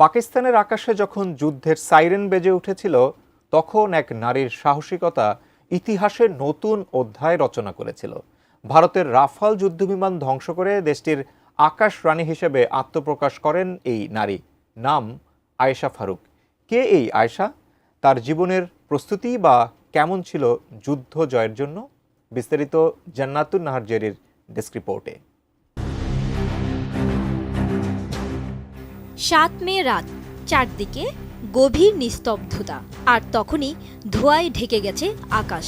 পাকিস্তানের আকাশে যখন যুদ্ধের সাইরেন বেজে উঠেছিল তখন এক নারীর সাহসিকতা ইতিহাসের নতুন অধ্যায় রচনা করেছিল। ভারতের রাফাল যুদ্ধবিমান ধ্বংস করে দেশটির আকাশ রানী হিসেবে আত্মপ্রকাশ করেন এই নারী। নাম আয়েশা ফারুক। কে এই আয়েশা? তার জীবনের প্রস্তুতি বা কেমন ছিল যুদ্ধ জয়ের জন্য? বিস্তারিত জান্নাতুন নাহার জেরির ডেস্ক রিপোর্টে। ৭ মে রাত, চারদিকে গভীর নিস্তব্ধতা, আর তখনই ধোঁয়ায় ঢেকে গেছে আকাশ।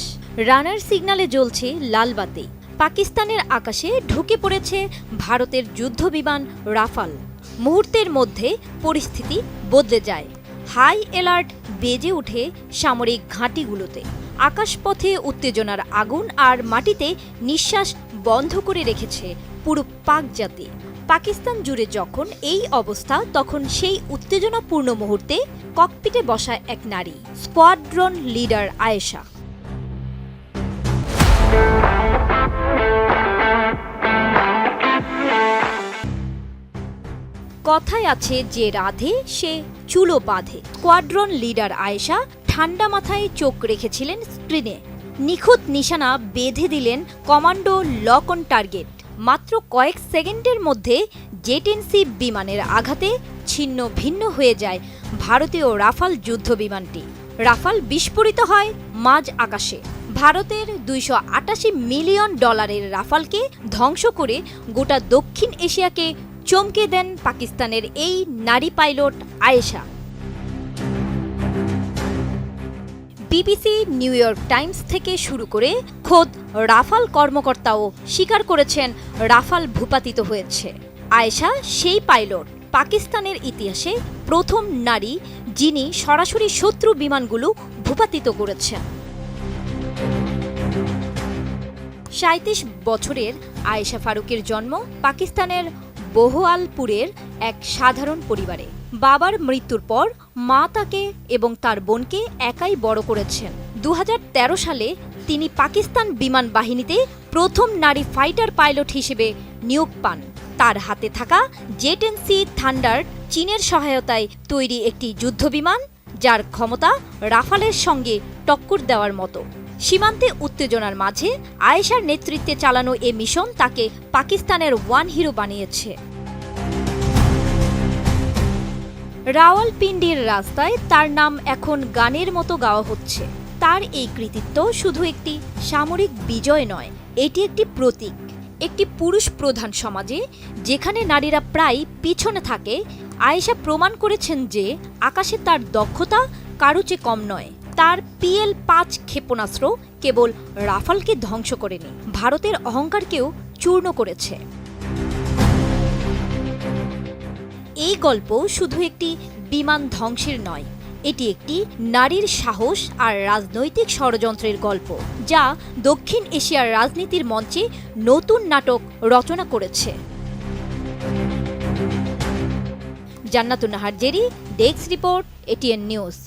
রানার সিগন্যালে জ্বলছে লাল বাতি। পাকিস্তানের আকাশে ঢুকে পড়েছে ভারতের যুদ্ধবিমান রাফাল। মুহূর্তের মধ্যে পরিস্থিতি বদলে যায়। হাই অ্যালার্ট বেজে ওঠে সামরিক ঘাঁটিগুলোতে। আকাশপথে উত্তেজনার আগুন আর মাটিতে নিঃশ্বাস বন্ধ করে রেখেছে পুরো পাক জাতি। পাকিস্তান জুড়ে যখন এই অবস্থা, তখন সেই উত্তেজনাপূর্ণ মুহূর্তে ককপিটে বসা এক নারী, স্কোয়াড্রন লিডার আয়েশা। কথায় আছে, যে রাধে সে চুলো বাঁধে। স্কোয়াড্রন লিডার আয়েশা ঠান্ডা মাথায় চোখ রেখেছিলেন স্ক্রিনে। নিখুঁত নিশানা বেঁধে দিলেন কমান্ডো লক অন টার্গেট। মাত্র কয়েক সেকেন্ডের মধ্যে জেট-এনসি বিমানের আঘাতে ছিন্ন ভিন্ন হয়ে যায় ভারতীয় রাফাল যুদ্ধবিমানটি। রাফাল বিস্ফোরিত হয় মাঝ আকাশে। ভারতের $288 মিলিয়ন রাফালকে ধ্বংস করে গোটা দক্ষিণ এশিয়াকে চমকে দেন পাকিস্তানের এই নারী pilot Ayesha. BBC, new York Times থেকে শুরু করে খোদ রাফাল কর্মকর্তাও স্বীকার করেছেন রাফাল ভূপাতিত হয়েছে। আয়েশা সেই পাইলট, পাকিস্তানের ইতিহাসে প্রথম নারী যিনি সরাসরি শত্রু বিমানগুলো ভূপাতিত করেছেন। ৩৭ বছরের আয়েশা ফারুকের জন্ম পাকিস্তানের বহওয়ালপুরের এক সাধারণ পরিবারে। বাবার মৃত্যুর পর মা তাকে এবং তার বোনকে একাই বড় করেছেন। ২০১৩ সালে তিনি পাকিস্তান বিমান বাহিনীতে প্রথম নারী ফাইটার পাইলট হিসেবে নিয়োগ পান। তার হাতে থাকা জেট-এনসি থান্ডার চীনের সহায়তায় তৈরি একটি যুদ্ধবিমান, যার ক্ষমতা রাফালের সঙ্গে টক্কর দেওয়ার মতো। সীমান্তে উত্তেজনার মাঝে আয়েশার নেতৃত্বে চালানো এ মিশন তাকে পাকিস্তানের ওয়ান হিরো বানিয়েছে। রাওয়ালপিন্ডির রাস্তায় তার নাম এখন গানের মতো গাওয়া হচ্ছে। তার এই কৃতিত্ব শুধু একটি সামরিক বিজয় নয়, এটি একটি প্রতীক। একটি পুরুষ প্রধান সমাজে যেখানে নারীরা প্রায় পিছনে থাকে, আয়েশা প্রমাণ করেছেন যে আকাশে তার দক্ষতা কারো চেয়ে কম নয়। তার PL-5 ক্ষেপণাস্ত্র কেবল রাফালকে ধ্বংস করেনি, ভারতের অহংকারকেও চূর্ণ করেছে। এই গল্প শুধু একটি বিমান ধ্বংসের নয়, এটি একটি নারীর সাহস আর রাজনৈতিক ষড়যন্ত্রের গল্প, যা দক্ষিণ এশিয়ার রাজনীতির মঞ্চে নতুন নাটক রচনা করেছে। জান্নাতুন Nahar Jerry, desk report, ATN news.